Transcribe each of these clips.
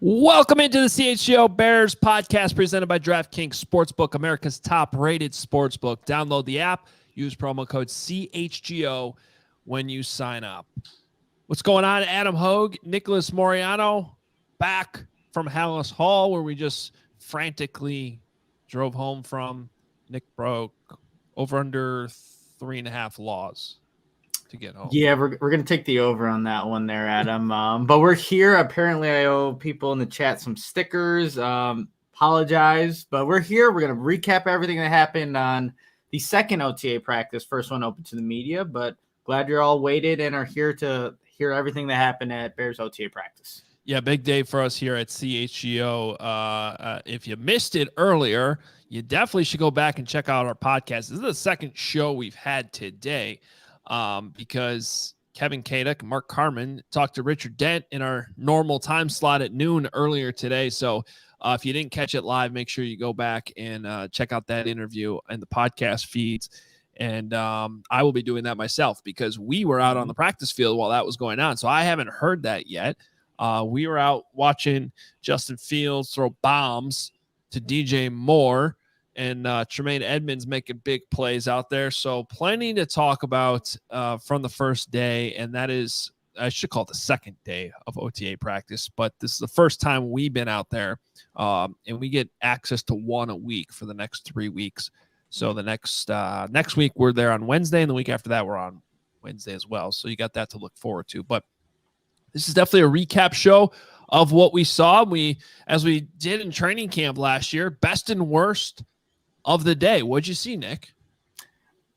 Welcome into the CHGO Bears Podcast presented by DraftKings Sportsbook, America's top-rated sportsbook. Download the app. Use promo code CHGO when you sign up. What's going on? Adam Hoge, Nicholas Moreano, back from Hallis Hall, where we just frantically drove home from. Nick broke over under 3.5 laws to get home. Yeah, we're going to take the over on that one there, Adam. But we're here. Apparently, I owe people in the chat some stickers. Apologize, but we're here. We're going to recap everything that happened on the second OTA practice, first one open to the media. But glad you're all waited and are here to hear everything that happened at Bears OTA practice. Yeah, big day for us here at CHGO. If you missed it earlier, you definitely should go back and check out our podcast. This is the second show we've had today. Because Kevin Kadek and Mark Carman talked to Richard Dent in our normal time slot at noon earlier today. So if you didn't catch it live, make sure you go back and check out that interview and the podcast feeds. And I will be doing that myself because we were out on the practice field while that was going on. So I haven't heard that yet. We were out watching Justin Fields throw bombs to DJ Moore. And Tremaine Edmonds making big plays out there. So plenty to talk about from the first day. And that is, I should call it the second day of OTA practice. But this is the first time we've been out there. And we get access to one a week for the next 3 weeks. So the next week we're there on Wednesday. And the week after that we're on Wednesday as well. So you got that to look forward to. But this is definitely a recap show of what we saw. As we did in training camp last year, best and worst of the day. What'd you see, Nick?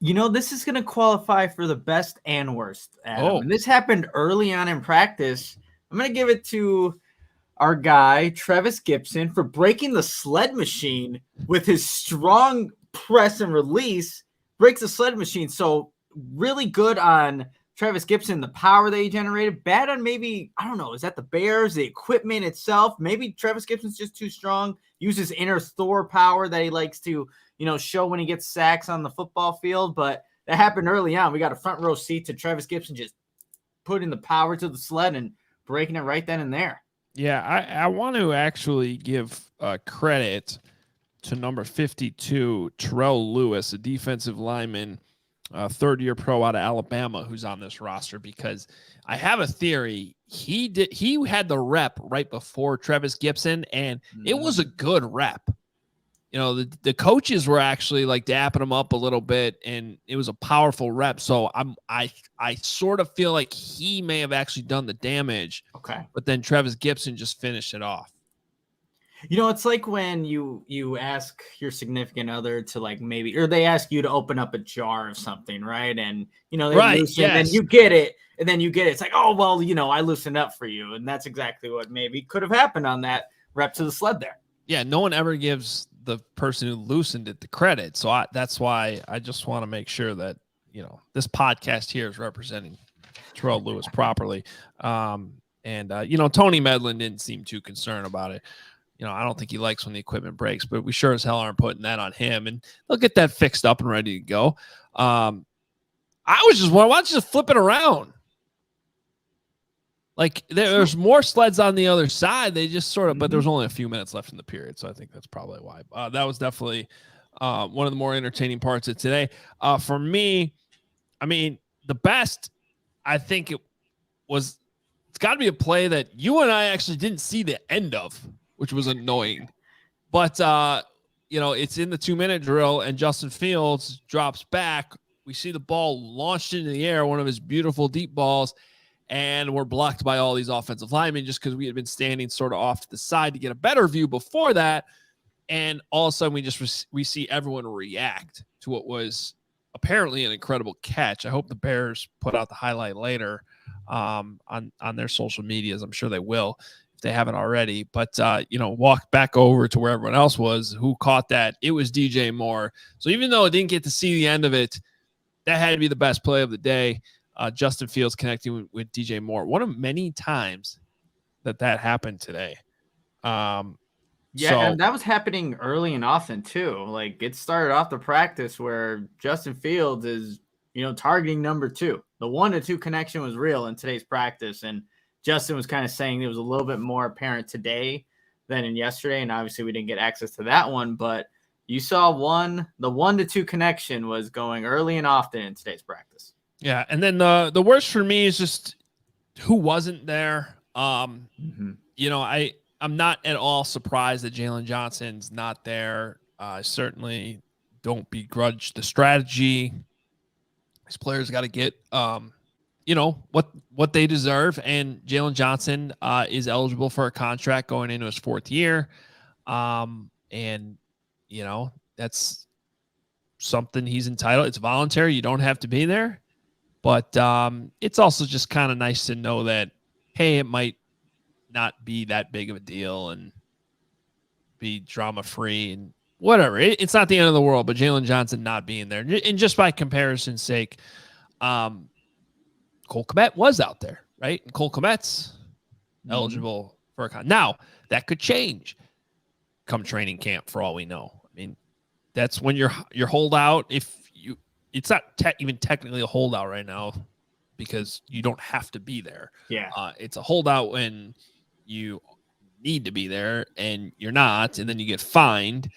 You know, this is going to qualify for the best and worst, Adam. Oh. And this happened early on in practice. I'm going to give it to our guy, Travis Gibson, for breaking the sled machine with his strong press and release. Breaks the sled machine. So really good on Travis Gibson, the power that he generated. Bad on maybe, I don't know, is that the Bears, the equipment itself? Maybe Travis Gibson's just too strong. Uses inner Thor power that he likes to, show when he gets sacks on the football field. But that happened early on. We got a front row seat to Travis Gibson just putting the power to the sled and breaking it right then and there. Yeah, I want to actually give credit to number 52, Terrell Lewis, a defensive lineman, third-year pro out of Alabama, who's on this roster, because I have a theory. He had the rep right before Travis Gibson, and it was a good rep. The coaches were actually like dapping him up a little bit, and it was a powerful rep. So I sort of feel like he may have actually done the damage. Okay. But then Travis Gibson just finished it off. It's like when you ask your significant other to or they ask you to open up a jar of something, right? And, they loosen, yes. and you get it. And then you get it. It's like, oh, well, I loosened up for you. And that's exactly what maybe could have happened on that rep to the sled there. Yeah, no one ever gives the person who loosened it the credit. So that's why I just want to make sure that, this podcast here is representing Terrell Lewis properly. Tony Medlin didn't seem too concerned about it. I don't think he likes when the equipment breaks, but we sure as hell aren't putting that on him. And they'll get that fixed up and ready to go. I was just wondering, why don't you just flip it around? Like there's more sleds on the other side. They just sort of, but there's only a few minutes left in the period. So I think that's probably why. That was definitely one of the more entertaining parts of today. For me, the best, I think it's got to be a play that you and I actually didn't see the end of, which was annoying. But, it's in the 2-minute drill, and Justin Fields drops back. We see the ball launched into the air, one of his beautiful deep balls, and we're blocked by all these offensive linemen just because we had been standing sort of off to the side to get a better view before that. And all of a sudden, we see everyone react to what was apparently an incredible catch. I hope the Bears put out the highlight later. on their social medias. I'm sure they will if they haven't already. But walk back over to where everyone else was who caught that. It was DJ Moore. So even though I didn't get to see the end of it, that had to be the best play of the day. Justin Fields connecting with DJ Moore. One of many times that happened today. And that was happening early and often too. Like it started off the practice where Justin Fields is, targeting number 2. The 1-2 connection was real in today's practice. And Justin was kind of saying it was a little bit more apparent today than in yesterday. And obviously we didn't get access to that one, but you saw the 1-2 connection was going early and often in today's practice. Yeah. And then the worst for me is just who wasn't there. I'm not at all surprised that Jalen Johnson's not there. I certainly don't begrudge the strategy. These players got to get, what they deserve. And Jalen Johnson is eligible for a contract going into his 4th year. That's something he's entitled. It's voluntary. You don't have to be there. But it's also just kind of nice to know that, hey, it might not be that big of a deal and be drama free and whatever. It's not the end of the world, but Jalen Johnson not being there. And just by comparison's sake, Cole Kmet was out there, right? And Cole Kmet's eligible for a contract. Now, that could change come training camp for all we know. I mean, that's when you're holdout. It's not even technically a holdout right now because you don't have to be there. Yeah. It's a holdout when you need to be there and you're not, and then you get fined,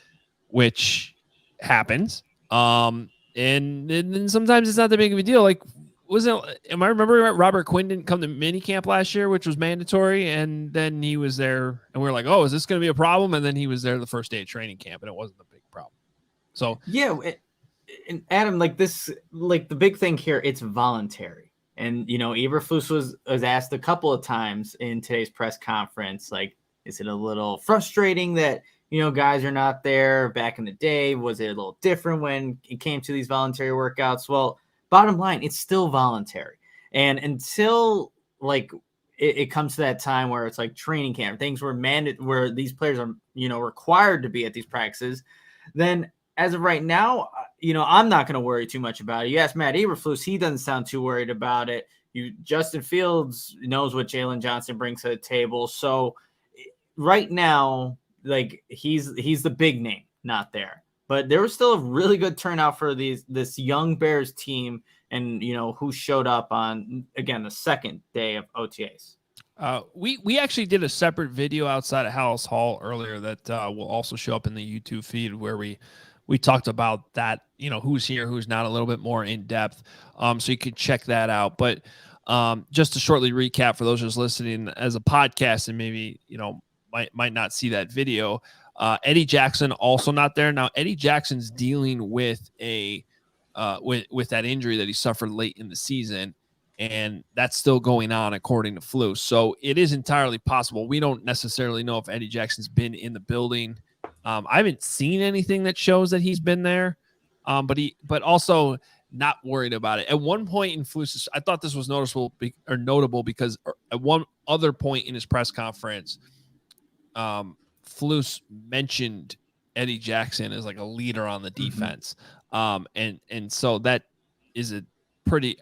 which happens. And then sometimes it's not that big of a deal. Like, am I remembering Robert Quinn didn't come to minicamp last year, which was mandatory, and then he was there, and we were like, oh, is this going to be a problem? And then he was there the first day of training camp, and it wasn't a big problem. So yeah, and Adam, the big thing here, it's voluntary. And, Eberflus was asked a couple of times in today's press conference, like, is it a little frustrating that, guys are not there back in the day? Was it a little different when it came to these voluntary workouts? Well, bottom line, it's still voluntary. And until it comes to that time where it's like training camp, things were mandated where these players are, required to be at these practices, then as of right now, I'm not going to worry too much about it. You ask Matt Eberflus, he doesn't sound too worried about it. Justin Fields knows what Jalen Johnson brings to the table. So right now, he's the big name, not there. But there was still a really good turnout for this young Bears team, and who showed up on, again, the second day of OTAs. We actually did a separate video outside of Hallis Hall earlier that will also show up in the YouTube feed where we talked about that, who's here, who's not, a little bit more in depth. So you can check that out. But just to shortly recap for those who's listening as a podcast and maybe, might not see that video, Eddie Jackson also not there. Now, Eddie Jackson's dealing with with that injury that he suffered late in the season, and that's still going on according to Flus. So it is entirely possible. We don't necessarily know if Eddie Jackson's been in the building. I haven't seen anything that shows that he's been there, but also not worried about it. At one point in Flus, I thought this was notable because at one other point in his press conference, Flus mentioned Eddie Jackson as like a leader on the defense. And so that is a pretty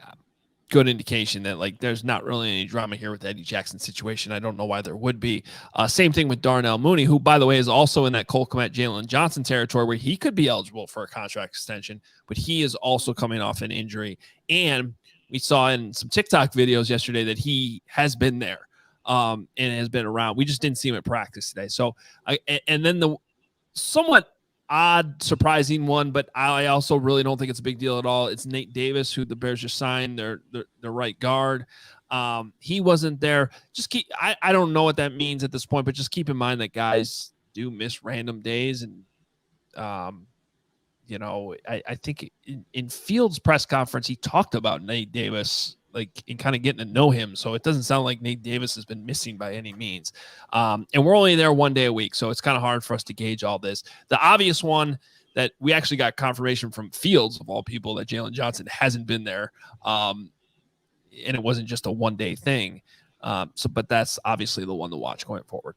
good indication that there's not really any drama here with the Eddie Jackson situation. I don't know why there would be. Same thing with Darnell Mooney, who, by the way, is also in that Cole Kmet, Jalen Johnson territory where he could be eligible for a contract extension, but he is also coming off an injury. And we saw in some TikTok videos yesterday that he has been there and has been around. We just didn't see him at practice today. So, and then the somewhat odd, surprising one, but I also really don't think it's a big deal at all. It's Nate Davis, who the Bears just signed, their right guard. He wasn't there. I don't know what that means at this point, but just keep in mind that guys do miss random days. And, I think in Fields' press conference, he talked about Nate Davis, in kind of getting to know him. So it doesn't sound like Nate Davis has been missing by any means. And we're only there one day a week, so it's kind of hard for us to gauge all this. The obvious one that we actually got confirmation from Fields, of all people, that Jalen Johnson hasn't been there. and it wasn't just a one-day thing. But that's obviously the one to watch going forward.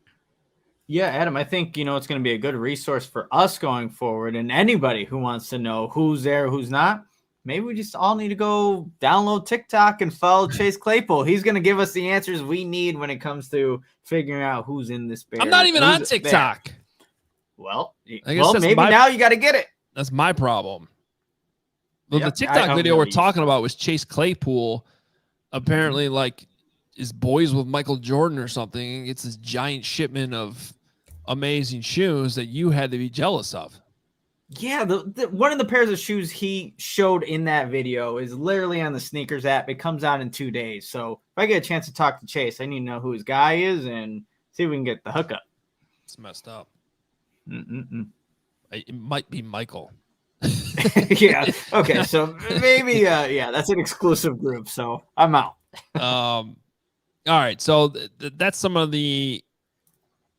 Yeah, Adam, I think, it's going to be a good resource for us going forward, and anybody who wants to know who's there, who's not. Maybe we just all need to go download TikTok and follow Chase Claypool. He's going to give us the answers we need when it comes to figuring out who's in this Bears. I'm not even on TikTok. There. Well, maybe now you got to get it. That's my problem. Well, yep, the TikTok video we're talking about was Chase Claypool. Apparently, is boys with Michael Jordan or something. It's this giant shipment of amazing shoes that you had to be jealous of. Yeah, one of the pairs of shoes he showed in that video is literally on the sneakers app. It comes out in 2 days. So if I get a chance to talk to Chase, I need to know who his guy is and see if we can get the hookup. It's messed up. It might be Michael. Yeah. Okay. So maybe, that's an exclusive group. So I'm out. All right. So that's some of the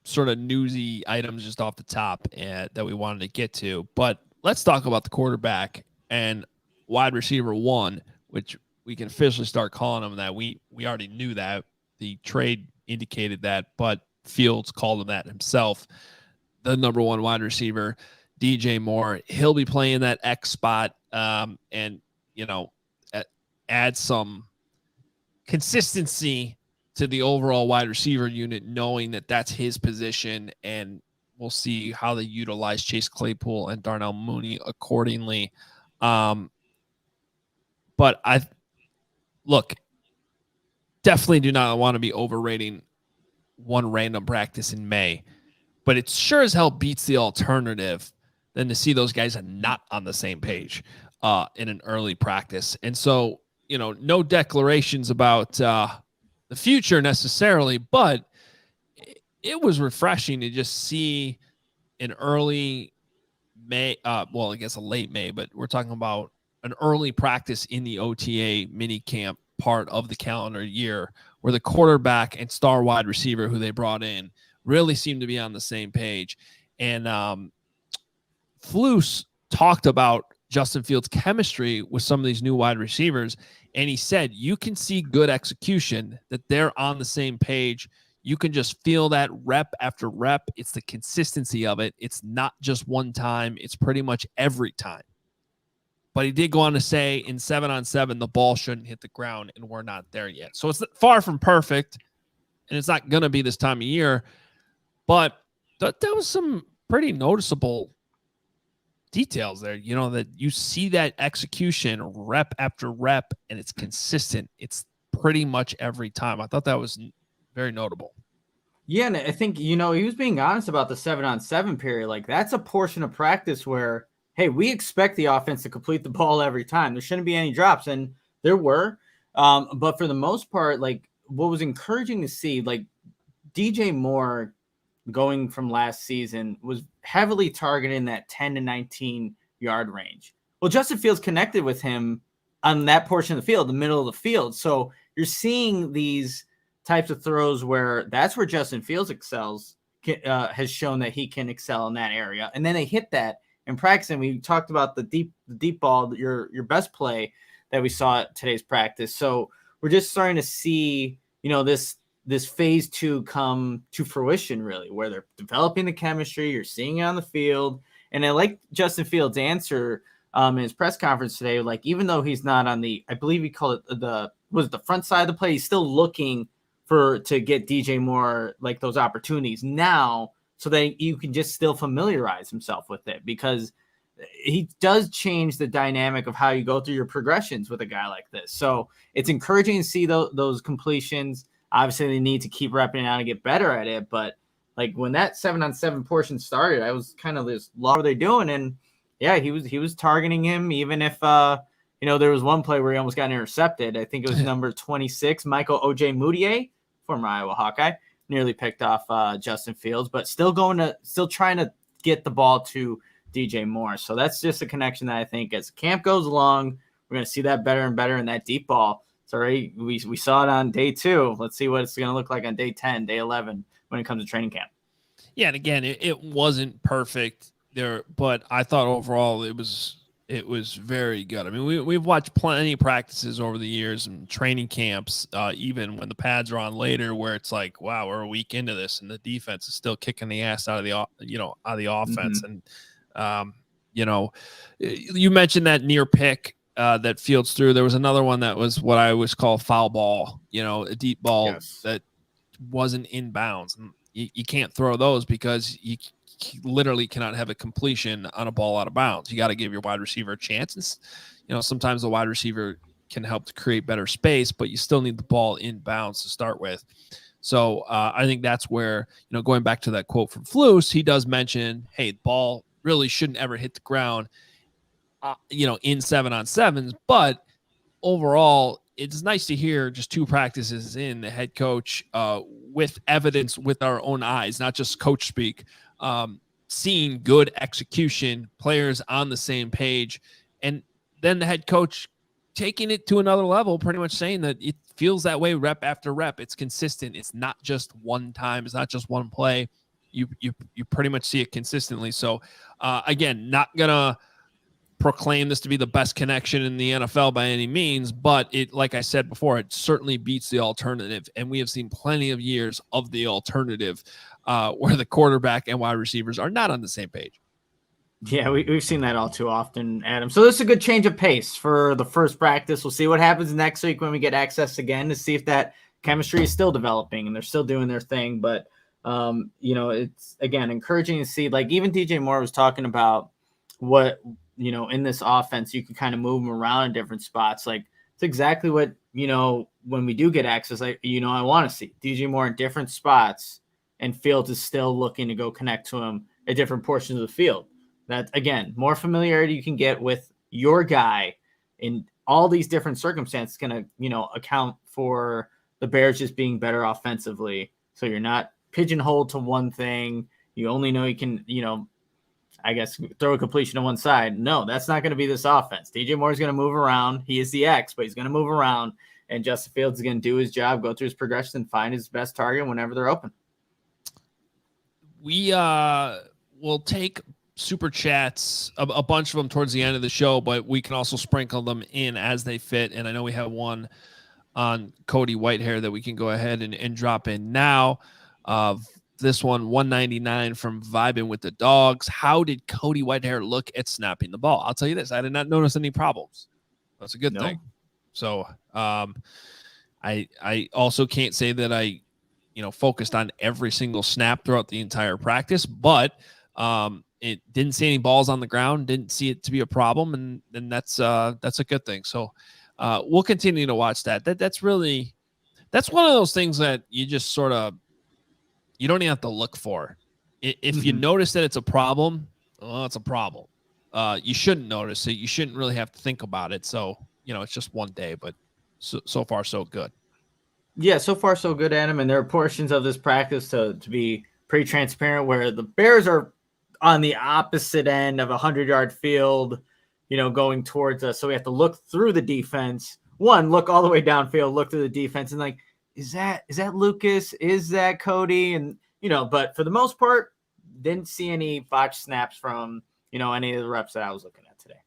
sort of newsy items just off the top that we wanted to get to. But let's talk about the quarterback and wide receiver 1, which we can officially start calling him that. We already knew that. The trade indicated that, but Fields called him that himself. The number 1 wide receiver, DJ Moore. He'll be playing that X spot and, add some consistency to the overall wide receiver unit, knowing that that's his position, and we'll see how they utilize Chase Claypool and Darnell Mooney accordingly. But definitely do not want to be overrating one random practice in May, but it sure as hell beats the alternative than to see those guys not on the same page in an early practice. And so, no declarations about the future necessarily, but it was refreshing to just see an early May, I guess a late May, but we're talking about an early practice in the OTA mini camp part of the calendar year where the quarterback and star wide receiver who they brought in really seemed to be on the same page. And Flus talked about Justin Fields' chemistry with some of these new wide receivers. And he said, you can see good execution, that they're on the same page. You can just feel that rep after rep. It's the consistency of it. It's not just one time. It's pretty much every time. But he did go on to say in 7-on-7, the ball shouldn't hit the ground, and we're not there yet. So it's far from perfect, and it's not going to be this time of year. But that was some pretty noticeable details there, that you see that execution rep after rep, and it's consistent. It's pretty much every time. I thought that was very notable. Yeah, and I think, he was being honest about the 7-on-7 period. That's a portion of practice where, hey, we expect the offense to complete the ball every time. There shouldn't be any drops, and there were. But for the most part, what was encouraging to see, DJ Moore going from last season was heavily targeted in that 10 to 19 yard range. Well, Justin Fields connected with him on that portion of the field, the middle of the field. So you're seeing these types of throws where that's where Justin Fields excels, has shown that he can excel in that area. And then they hit that in practice. And we talked about the deep ball, your best play that we saw at today's practice. So we're just starting to see, this phase 2 come to fruition, really, where they're developing the chemistry. You're seeing it on the field. And I like Justin Fields' answer in his press conference today. Even though he's not on I believe he called it the front side of the play, he's still looking to get DJ Moore those opportunities now, so that you can just still familiarize himself with it, because he does change the dynamic of how you go through your progressions with a guy like this. So it's encouraging to see those completions. Obviously, they need to keep repping it out and get better at it. But when that 7-on-7 portion started, I was kind of this, what are they doing? And yeah, he was targeting him, even if there was one play where he almost got intercepted. I think it was number 26, Michael Ojemudia, former Iowa Hawkeye, nearly picked off Justin Fields, but still trying to get the ball to DJ Moore. So that's just a connection that I think as camp goes along, we're going to see that better and better in that deep ball. So we saw it on day 2. Let's see what it's going to look like on day 10, day 11 when it comes to training camp. Yeah, and again, it wasn't perfect there, but I thought overall it was It was very good. I mean, we've watched plenty of practices over the years and training camps, even when the pads are on later, where it's like, wow, we're a week into this, and the defense is still kicking the ass out of the offense. Mm-hmm. And you mentioned that near pick that Fields threw. There was another one that was what I always call foul ball. A deep ball that wasn't in bounds. And you can't throw those because you literally cannot have a completion on a ball out of bounds. You got to give your wide receiver a chance. And, sometimes the wide receiver can help to create better space, but you still need the ball in bounds to start with. So I think that's where, going back to that quote from Flus, he does mention, hey, the ball really shouldn't ever hit the ground, in 7-on-7s. But overall, it's nice to hear just 2 practices in the head coach with evidence with our own eyes, not just coach speak, seeing good execution, players on the same page, and then the head coach taking it to another level, pretty much saying that it feels that way rep after rep. It's consistent. It's not just one time. It's not just one play. You pretty much see it consistently. So again, not gonna proclaim this to be the best connection in the NFL by any means, but it, like I said before, it certainly beats the alternative. And we have seen plenty of years of the alternative where the quarterback and wide receivers are not on the same page. Yeah, we've seen that all too often, Adam. So this is a good change of pace for the first practice. We'll see what happens next week when we get access again to see if that chemistry is still developing and they're still doing their thing. But, it's, again, encouraging to see, like even DJ Moore was talking about what, in this offense, you can kind of move them around in different spots. Like it's exactly what, when we do get access, I want to see DJ Moore in different spots and Fields is still looking to go connect to him at different portions of the field. That, again, more familiarity you can get with your guy in all these different circumstances is going to, account for the Bears just being better offensively. So you're not pigeonholed to one thing. You only know you can, I guess, throw a completion to one side. No, that's not going to be this offense. DJ Moore is going to move around. He is the X, but he's going to move around. And Justin Fields is going to do his job, go through his progression, and find his best target whenever they're open. We will take super chats, a bunch of them towards the end of the show, but we can also sprinkle them in as they fit. And I know we have one on Cody Whitehair that we can go ahead and drop in now. This one, 199 from Vibing with the Dogs. How did Cody Whitehair look at snapping the ball? I'll tell you this. I did not notice any problems. That's a good thing. So I also can't say that I, focused on every single snap throughout the entire practice, but it didn't see any balls on the ground, didn't see it to be a problem. And that's a good thing. So we'll continue to watch that. That's one of those things that you just sort of, you don't even have to look for. If you notice that it's a problem, well, it's a problem. You shouldn't notice it. You shouldn't really have to think about it. So, it's just one day, but so far so good. Yeah, so far so good, Adam. And there are portions of this practice to be pretty transparent where the Bears are on the opposite end of a 100-yard field, going towards us. So we have to look through the defense. Look all the way downfield, look through the defense, and like, is that Lucas? Is that Cody? And, but for the most part, didn't see any botched snaps from, any of the reps that I was looking at today.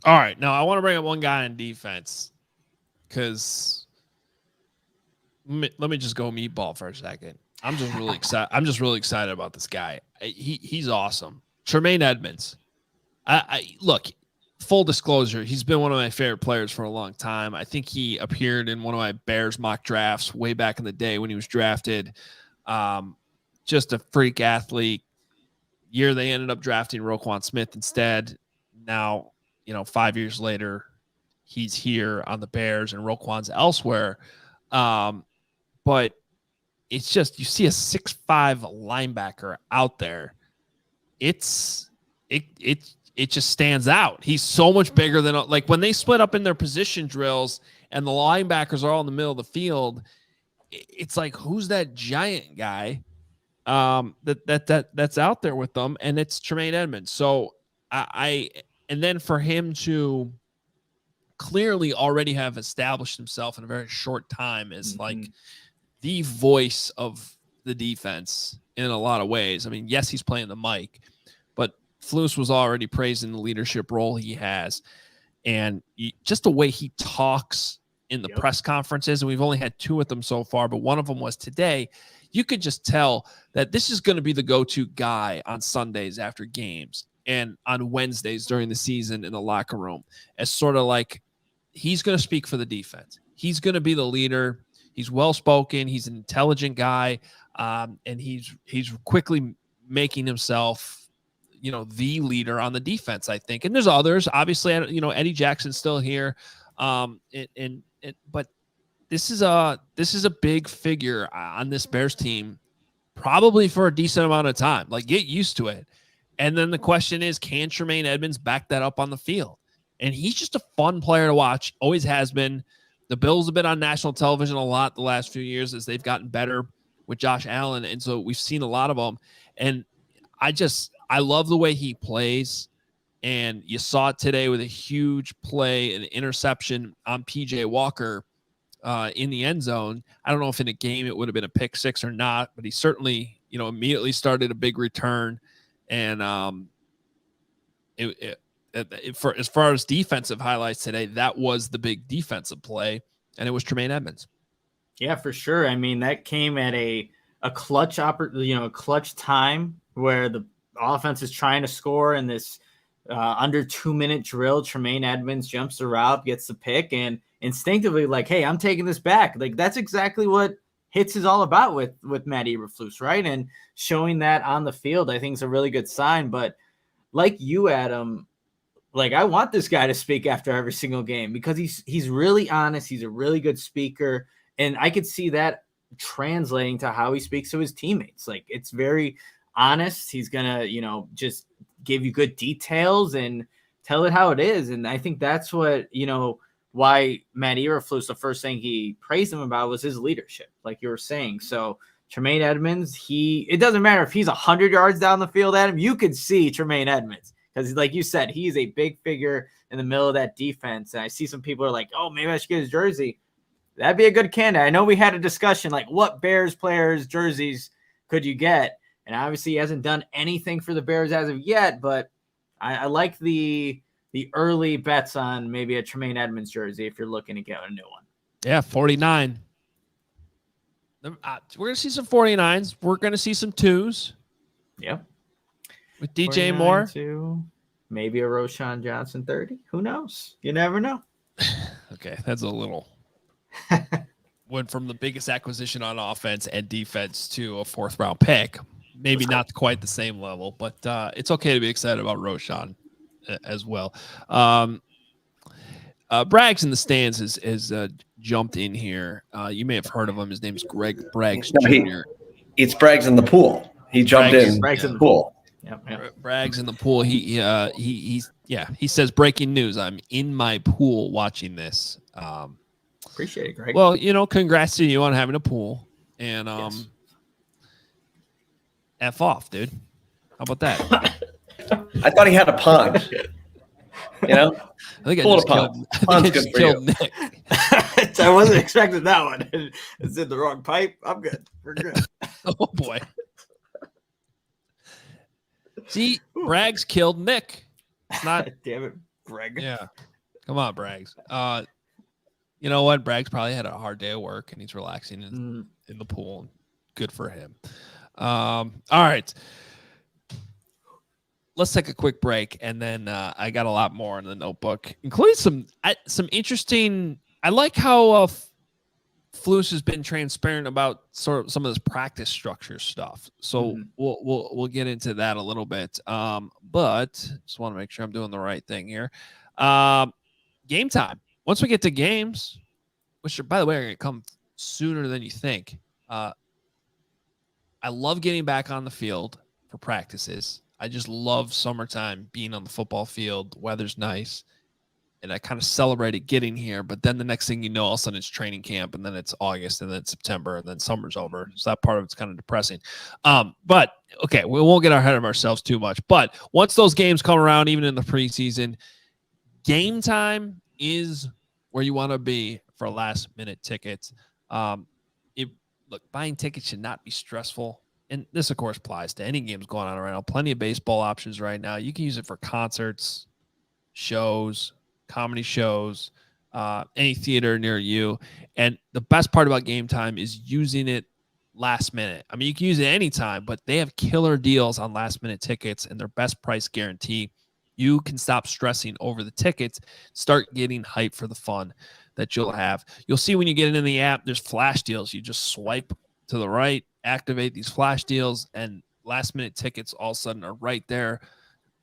All right. Now I want to bring up one guy on defense because let me just go meatball for a second. I'm just really excited. I'm just really excited about this guy. He's awesome. Tremaine Edmonds. I look, full disclosure, he's been one of my favorite players for a long time. I think he appeared in one of my Bears mock drafts way back in the day when he was drafted. Just a freak athlete. Year they ended up drafting Roquan Smith instead. Now, 5 years later, he's here on the Bears and Roquan's elsewhere. But it's just, you see a 6'5" linebacker out there. It just stands out. He's so much bigger than, like, when they split up in their position drills and the linebackers are all in the middle of the field, it's like, who's that giant guy that's out there with them? And it's Tremaine Edmonds. So and then for him to clearly already have established himself in a very short time as like the voice of the defense in a lot of ways. I mean, yes, he's playing the mic, but Flus was already praising the leadership role he has, and just the way he talks in the press conferences, and we've only had 2 of them so far, but one of them was today. You could just tell that this is going to be the go-to guy on Sundays after games and on Wednesdays during the season in the locker room, as sort of like he's going to speak for the defense. He's going to be the leader. He's well-spoken. He's an intelligent guy, and he's quickly making himself, the leader on the defense, I think. And there's others, obviously. Eddie Jackson's still here, but this is a big figure on this Bears team, probably for a decent amount of time. Like, get used to it. And then the question is, can Tremaine Edmunds back that up on the field? And he's just a fun player to watch. Always has been. The Bills have been on national television a lot the last few years as they've gotten better with Josh Allen. And so we've seen a lot of them. And I love the way he plays. And you saw it today with a huge play, an interception on PJ Walker in the end zone. I don't know if in a game it would have been a pick six or not, but he certainly, immediately started a big return. And for as far as defensive highlights today, that was the big defensive play, and it was Tremaine Edmunds. Yeah, for sure. I mean, that came at a clutch clutch time where the offense is trying to score in this under 2-minute drill. Tremaine Edmunds jumps the route, gets the pick, and instinctively, like, hey, I'm taking this back. Like, that's exactly what hits is all about with Matt Eberflus, right? And showing that on the field, I think is a really good sign. But like you, Adam, like, I want this guy to speak after every single game because he's really honest. He's a really good speaker. And I could see that translating to how he speaks to his teammates. Like, it's very honest. He's going to, just give you good details and tell it how it is. And I think that's what, why Matt Eberflus, the first thing he praised him about was his leadership, like you were saying. So Tremaine Edmunds, it doesn't matter if he's 100 yards down the field, Adam, you could see Tremaine Edmunds. Because, like you said, he's a big figure in the middle of that defense. And I see some people are like, oh, maybe I should get his jersey. That'd be a good candidate. I know we had a discussion, like, what Bears players' jerseys could you get? And obviously he hasn't done anything for the Bears as of yet, but I like the early bets on maybe a Tremaine Edmunds jersey if you're looking to get a new one. Yeah, 49. We're going to see some 49s. We're going to see some 2s. Yep. With DJ Moore. Too. Maybe a Roshan Johnson 30. Who knows? You never know. Okay, that's a little. Went from the biggest acquisition on offense and defense to a 4th-round pick. Maybe not quite the same level, but it's okay to be excited about Roshan as well. Braggs in the stands has jumped in here. You may have heard of him. His name is Greg Braggs Jr. It's Braggs in the pool. He jumped in. Braggs in the pool. Yep. Braggs in the pool. He says, breaking news. I'm in my pool watching this. Appreciate it, Greg. Well, congrats to you on having a pool. And yes. F off, dude. How about that? I thought he had a pond. I think Pull I just killed, Pond's good for you. Nick. I wasn't expecting that one. It's in the wrong pipe. I'm good. We're good. Oh, boy. See, Braggs killed Nick. It's not. Damn it, Greg. Yeah. Come on, Braggs. You know what? Braggs probably had a hard day of work, and he's relaxing in the pool. Good for him. All right. Let's take a quick break, and then I got a lot more in the notebook, including some interesting. I like how Flus has been transparent about sort of some of this practice structure stuff. So we'll get into that a little bit. But just want to make sure I'm doing the right thing here. Game time. Once we get to games, which are, by the way, are going to come sooner than you think. I love getting back on the field for practices. I just love summertime, being on the football field. Weather's nice. And I kind of celebrated getting here. But then the next thing you know, all of a sudden it's training camp, and then it's August, and then it's September, and then summer's over. So that part of it's kind of depressing. But, okay, we won't get ahead of ourselves too much. But once those games come around, even in the preseason, game time is where you want to be for last-minute tickets. Look, buying tickets should not be stressful. and this, of course, applies to any games going on right now. Plenty of baseball options right now. You can use it for concerts, shows, comedy shows, any theater near you. And the best part about Game Time is using it last minute. I mean, you can use it anytime, but they have killer deals on last minute tickets and their best price guarantee. You can stop stressing over the tickets, start getting hyped for the fun that you'll have. You'll see when you get into the app, there's flash deals. You just swipe to the right, activate these flash deals, and last minute tickets all of a sudden are right there.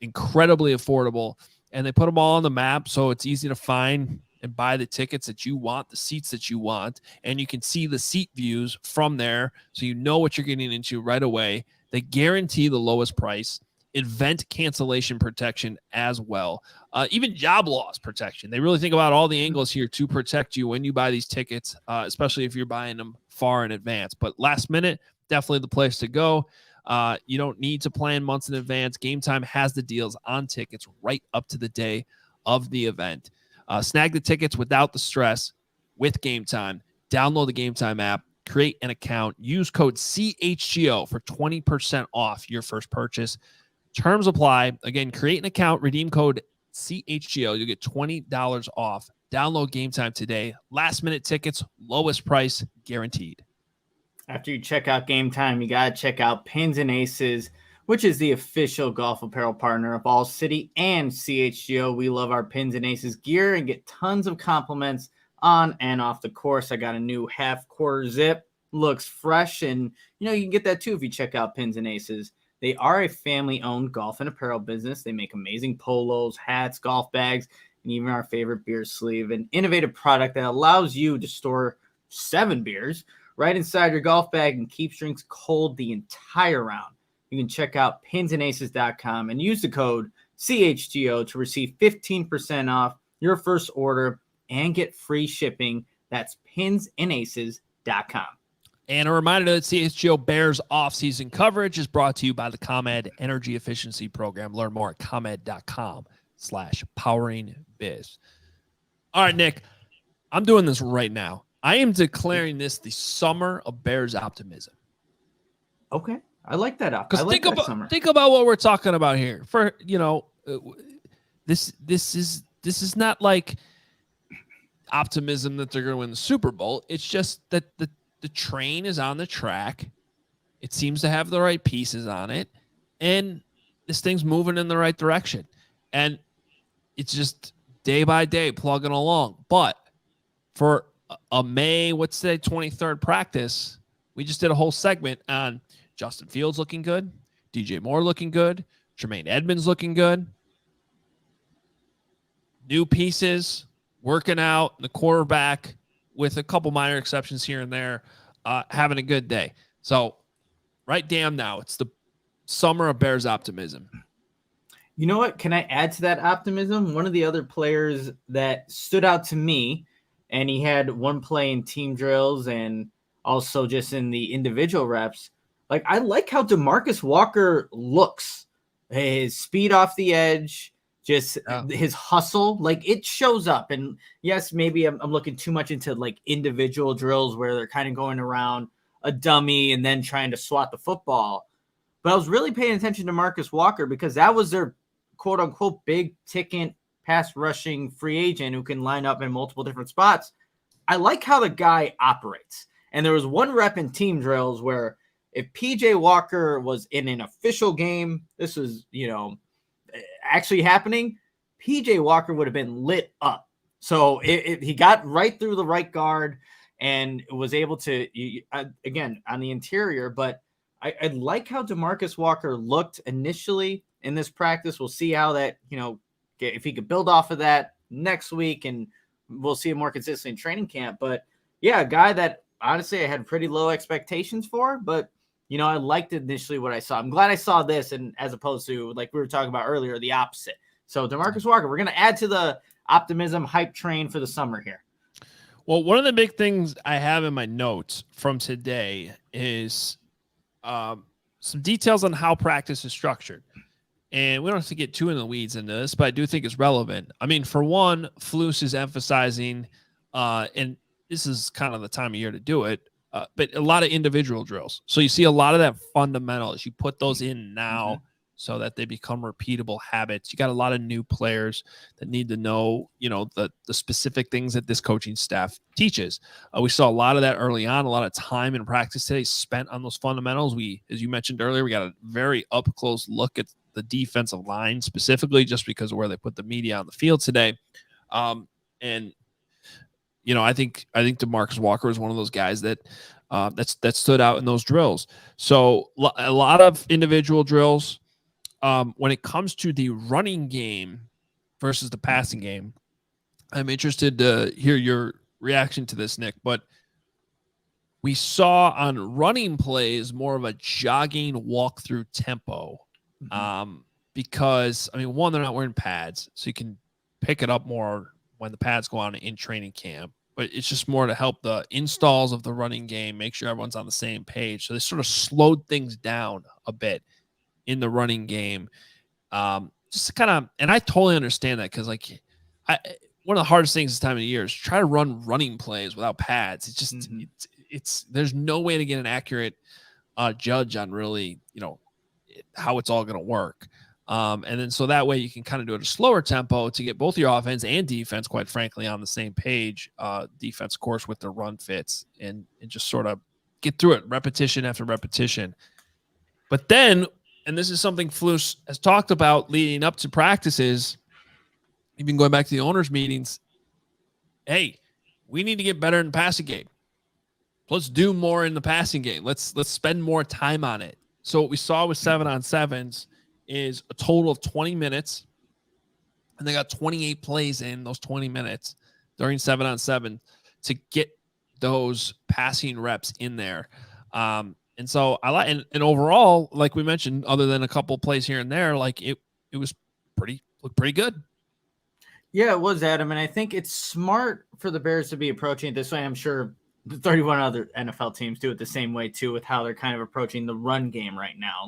Incredibly affordable. And they put them all on the map, so it's easy to find and buy the tickets that you want, the seats that you want, and you can see the seat views from there, so you know what you're getting into right away. They guarantee the lowest price, event cancellation protection as well, even job loss protection. They really think about all the angles here to protect you when you buy these tickets, especially if you're buying them far in advance. But last minute, definitely the place to go. You don't need to plan months in advance. Game Time has the deals on tickets right up to the day of the event. Snag the tickets without the stress with Game Time. Download the Game Time app, create an account, use code CHGO for 20% off your first purchase. Terms apply. Again, create an account, redeem code CHGO. You'll get $20 off. Download Game Time today. Last minute tickets, lowest price guaranteed. After you check out Game Time, you got to check out Pins and Aces, which is the official golf apparel partner of ALLCITY and CHGO. We love our Pins and Aces gear and get tons of compliments on and off the course. I got a new half-quarter zip. Looks fresh, and you can get that too if you check out Pins and Aces. They are a family-owned golf and apparel business. They make amazing polos, hats, golf bags, and even our favorite beer sleeve, an innovative product that allows you to store 7 beers right inside your golf bag and keeps drinks cold the entire round. You can check out pinsandaces.com and use the code CHGO to receive 15% off your first order and get free shipping. That's pinsandaces.com. And a reminder that CHGO Bears off-season coverage is brought to you by the ComEd Energy Efficiency Program. Learn more at comed.com/poweringbiz. All right, Nick, I'm doing this right now. I am declaring this the summer of Bears optimism. Okay. I like that up. I like that summer. Think about what we're talking about here. For this is not like optimism that they're going to win the Super Bowl. It's just that the train is on the track. It seems to have the right pieces on it, and this thing's moving in the right direction. And it's just day by day plugging along. But for a May, what's today, 23rd practice, we just did a whole segment on Justin Fields looking good, DJ Moore looking good, Tremaine Edmonds looking good, new pieces, working out, the quarterback with a couple minor exceptions here and there, having a good day. So right damn now, it's the summer of Bears optimism. You know what? Can I add to that optimism? One of the other players that stood out to me, and he had one play in team drills and also just in the individual reps, I like how DeMarcus Walker looks. His speed off the edge, just his hustle, it shows up. And yes, maybe I'm looking too much into individual drills where they're kind of going around a dummy and then trying to swat the football. But I was really paying attention to Marcus Walker because that was their quote unquote big ticket pass rushing free agent who can line up in multiple different spots. I like how the guy operates. And there was one rep in team drills where if PJ Walker was in an official game, this was, actually happening, PJ Walker would have been lit up. So he got right through the right guard and was able to, again, on the interior. But I like how DeMarcus Walker looked initially in this practice. We'll see how that, if he could build off of that next week, and we'll see him more consistently in training camp. But yeah, a guy that honestly I had pretty low expectations for, but I liked initially what I saw. I'm glad I saw this, and as opposed to like we were talking about earlier, the opposite. So DeMarcus Walker, we're going to add to the optimism hype train for the summer here. Well, one of the big things I have in my notes from today is some details on how practice is structured. And we don't have to get too in the weeds into this, but I do think it's relevant. I mean, for one, Flus is emphasizing, and this is kind of the time of year to do it, but a lot of individual drills. So you see a lot of that fundamentals. You put those in now so that they become repeatable habits. You got a lot of new players that need to know, the specific things that this coaching staff teaches. We saw a lot of that early on, a lot of time in practice today spent on those fundamentals. As you mentioned earlier, we got a very up close look at the defensive line specifically just because of where they put the media on the field today. And I think DeMarcus Walker is one of those guys that stood out in those drills. So a lot of individual drills. When it comes to the running game versus the passing game, I'm interested to hear your reaction to this, Nick. But we saw on running plays more of a jogging walk-through tempo, because one, they're not wearing pads, so you can pick it up more when the pads go on in training camp. But it's just more to help the installs of the running game, make sure everyone's on the same page. So they sort of slowed things down a bit in the running game. Just kind of, and I totally understand that because one of the hardest things this time of the year is try to run running plays without pads. It's just, it's there's no way to get an accurate judge on really, how it's all going to work. And then so that way you can kind of do it at a slower tempo to get both your offense and defense, quite frankly, on the same page. Defense, of course, with the run fits and just sort of get through it repetition after repetition. But then, and this is something Flus has talked about leading up to practices, even going back to the owners' meetings. Hey, we need to get better in the passing game. Let's do more in the passing game. Let's spend more time on it. So what we saw with 7-on-7s is a total of 20 minutes, and they got 28 plays in those 20 minutes during 7-on-7 to get those passing reps in there. And so I like, and overall, like we mentioned, other than a couple plays here and there, it was looked pretty good. Yeah, it was, Adam. And I think it's smart for the Bears to be approaching it this way. I'm sure the 31 other NFL teams do it the same way too, with how they're kind of approaching the run game right now.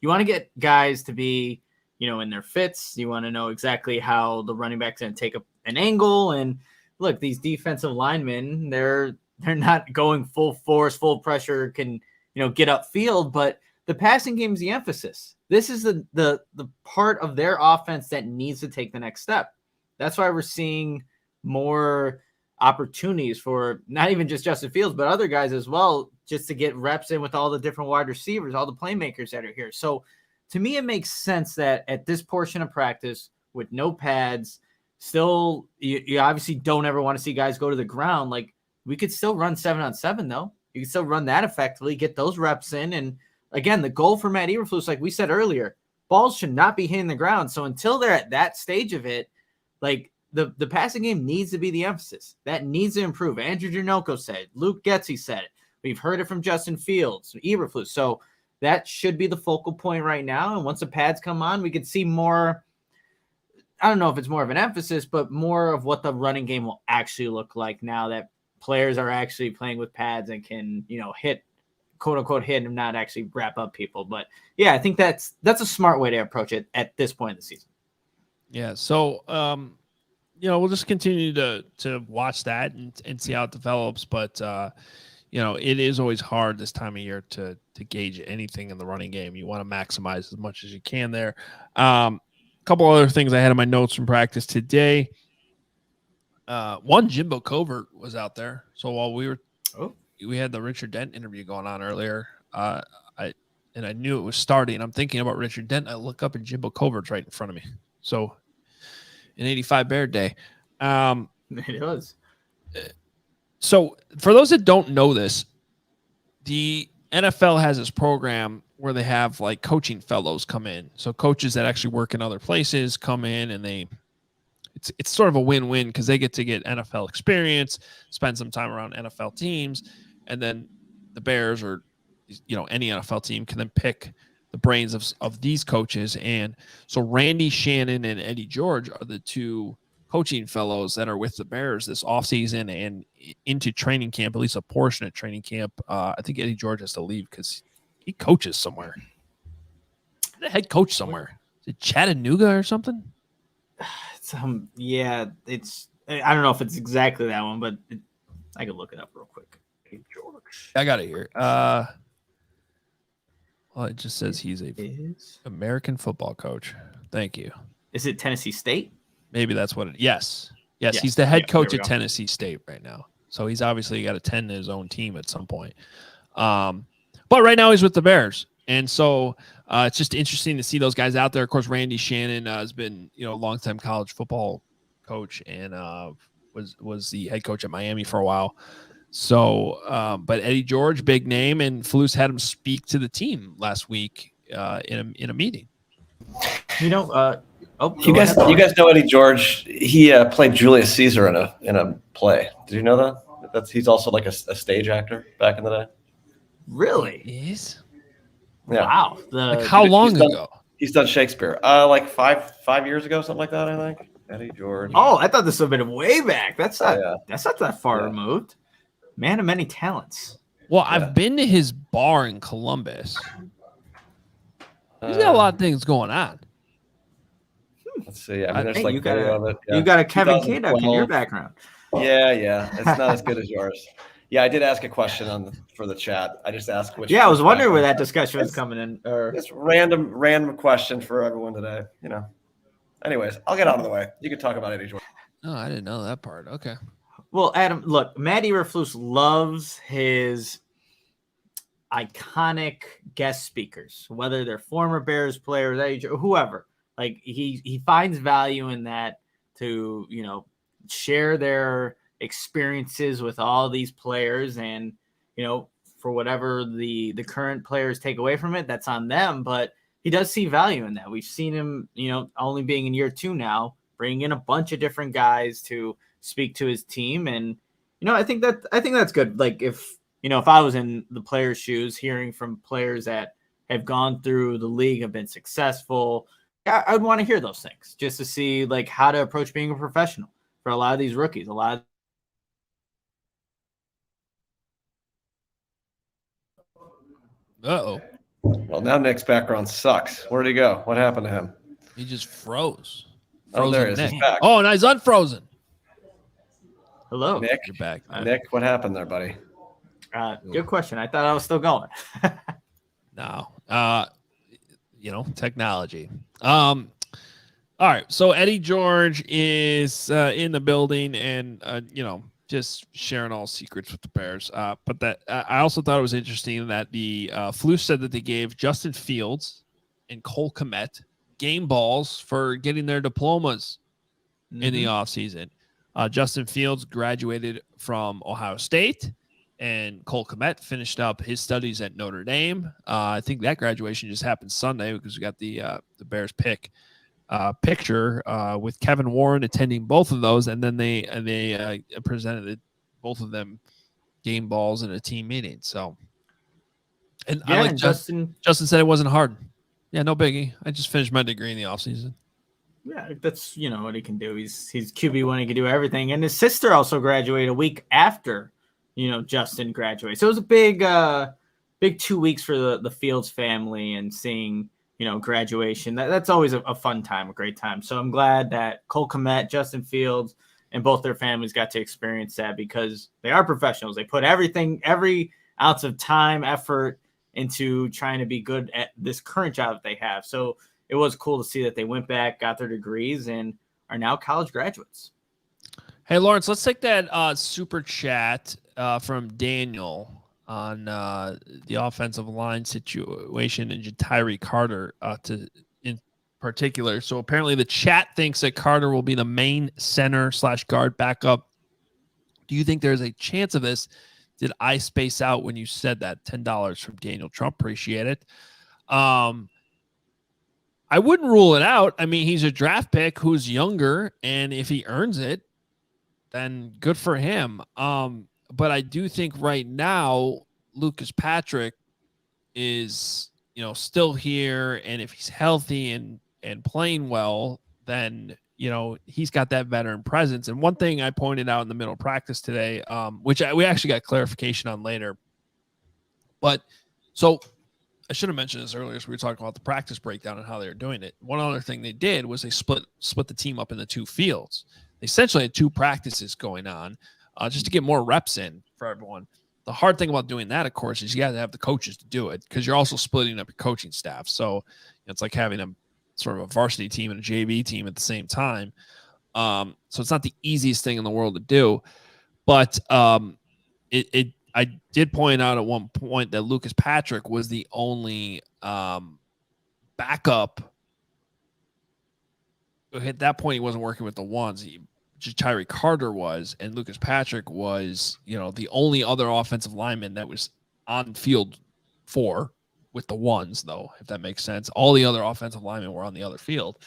You want to get guys to be, in their fits. You want to know exactly how the running back's going to take an angle. And look, these defensive linemen, they're not going full force, full pressure, can, get upfield, but the passing game is the emphasis. This is the part of their offense that needs to take the next step. That's why we're seeing more opportunities for not even just Justin Fields, but other guys as well, just to get reps in with all the different wide receivers, all the playmakers that are here. So to me, it makes sense that at this portion of practice with no pads, still, you obviously don't ever want to see guys go to the ground. We could still run 7-on-7 though. You can still run that effectively, get those reps in. And again, the goal for Matt Eberflus, like we said earlier, balls should not be hitting the ground. So until they're at that stage of it, the passing game needs to be the emphasis. That needs to improve. Andrew Janocko said it. Luke Getsy said it. We've heard it from Justin Fields, Eberflus. So that should be the focal point right now. And once the pads come on, we could see more. I don't know if it's more of an emphasis, but more of what the running game will actually look like now that players are actually playing with pads and can, hit, quote unquote, hit and not actually wrap up people. But yeah, I think that's a smart way to approach it at this point in the season. Yeah. So, we'll just continue to watch that and see how it develops. But, it is always hard this time of year to gauge anything in the running game. You want to maximize as much as you can there. A couple other things I had in my notes from practice today. One, Jimbo Covert was out there. So while we had the Richard Dent interview going on earlier, I knew it was starting. I'm thinking about Richard Dent. I look up and Jimbo Covert's right in front of me. So an 85 Bear day. It was. So for those that don't know this, the NFL has this program where they have coaching fellows come in. So coaches that actually work in other places come in and it's sort of a win-win because they get to get NFL experience, spend some time around NFL teams, and then the Bears or any NFL team can then pick the brains of these coaches. And so Randy Shannon and Eddie George are the two coaching fellows that are with the Bears this offseason and into training camp, at least a portion of training camp. I think Eddie George has to leave because he coaches somewhere. The head coach somewhere. Is it Chattanooga or something? Yeah, I don't know if it's exactly that one, but I could look it up real quick. I got it here. Well, it just says he's a American football coach. Thank you. Is it Tennessee State? Maybe that's what it. Yes, he's the head coach at Tennessee State right now. So he's obviously got to tend to his own team at some point. But right now he's with the Bears. And so it's just interesting to see those guys out there. Of course, Randy Shannon has been, a longtime college football coach and was the head coach at Miami for a while. So, but Eddie George, big name, and Flus had him speak to the team last week in a meeting. You guys know Eddie George? He played Julius Caesar in a play. Did you know that? He's also like a stage actor back in the day. Really? Yes. Yeah. Wow. How long ago? He's done Shakespeare. Like five years ago, something like that, I think. Eddie George. Oh, I thought this would have been way back. That's not that far removed. Man of many talents. Well, I've been to his bar in Columbus. He's got a lot of things going on. Let's see. I mean, there's you got a Kevin Kaduk in your background. Yeah. It's not as good as yours. Yeah, I did ask a question for the chat. I just asked which. Yeah, I was wondering where that discussion was coming in. It's random question for everyone today. Anyways, I'll get out of the way. You can talk about Eddie George. Oh, I didn't know that part. Okay. Well, Adam, look, Matt Eberflus loves his iconic guest speakers, whether they're former Bears players, whoever. Like he finds value in that to, share their experiences with all these players, and for whatever the current players take away from it, that's on them, but he does see value in that. We've seen him, only being in year 2 now, bring in a bunch of different guys to speak to his team. And, I think that's good. Like if I was in the players' shoes, hearing from players that have gone through the league, have been successful, I'd want to hear those things just to see like how to approach being a professional for a lot of these rookies. Uh-oh. Well, now Nick's background sucks. Where'd he go? What happened to him? He just froze. Oh, there he is. He's back. Oh, and he's unfrozen. Hello. Nick. You're back. Nick, what happened there, buddy? Good question. I thought I was still going. No. Technology. All right. So Eddie George is in the building and, just sharing all secrets with the Bears. But that I also thought it was interesting that the Flus said that they gave Justin Fields and Cole Kmet game balls for getting their diplomas in the offseason. Justin Fields graduated from Ohio State, and Cole Kmet finished up his studies at Notre Dame. I think that graduation just happened Sunday because we got the Bears picture with Kevin Warren attending both of those, and then they presented both of them game balls in a team meeting. So, and I like Justin said it wasn't hard. Yeah, no biggie. I just finished my degree in the offseason. Yeah, that's what he can do. He's QB1. He can do everything. And his sister also graduated a week after Justin graduated. So it was a big 2 weeks for the Fields family, and seeing graduation. That's always a fun time, a great time. So I'm glad that Cole Kmet, Justin Fields, and both their families got to experience that, because they are professionals. They put every ounce of time, effort into trying to be good at this current job that they have. So it was cool to see that they went back, got their degrees, and are now college graduates. Hey, Lawrence, let's take that super chat from Daniel on the offensive line situation and Tyree Carter in particular. So apparently the chat thinks that Carter will be the main center/guard backup. Do you think there's a chance of this? Did I space out when you said that? $10 from Daniel Trump. Appreciate it. I wouldn't rule it out. I mean, he's a draft pick who's younger, and if he earns it, then good for him. But I do think right now Lucas Patrick is, still here, and if he's healthy and playing well, then he's got that veteran presence. And one thing I pointed out in the middle of practice today, which we actually got clarification on later. But so I should have mentioned this earlier. So we were talking about the practice breakdown and how they were doing it. One other thing they did was they split the team up into 2 fields. They essentially had 2 practices going on just to get more reps in for everyone. The hard thing about doing that, of course, is you got to have the coaches to do it because you're also splitting up your coaching staff. So it's like having a sort of a varsity team and a JV team at the same time. So it's not the easiest thing in the world to do, but I did point out at one point that Lucas Patrick was the only backup. At that point, he wasn't working with the ones. Tyree Carter was, and Lucas Patrick was, the only other offensive lineman that was on field for with the ones, though, if that makes sense. All the other offensive linemen were on the other field,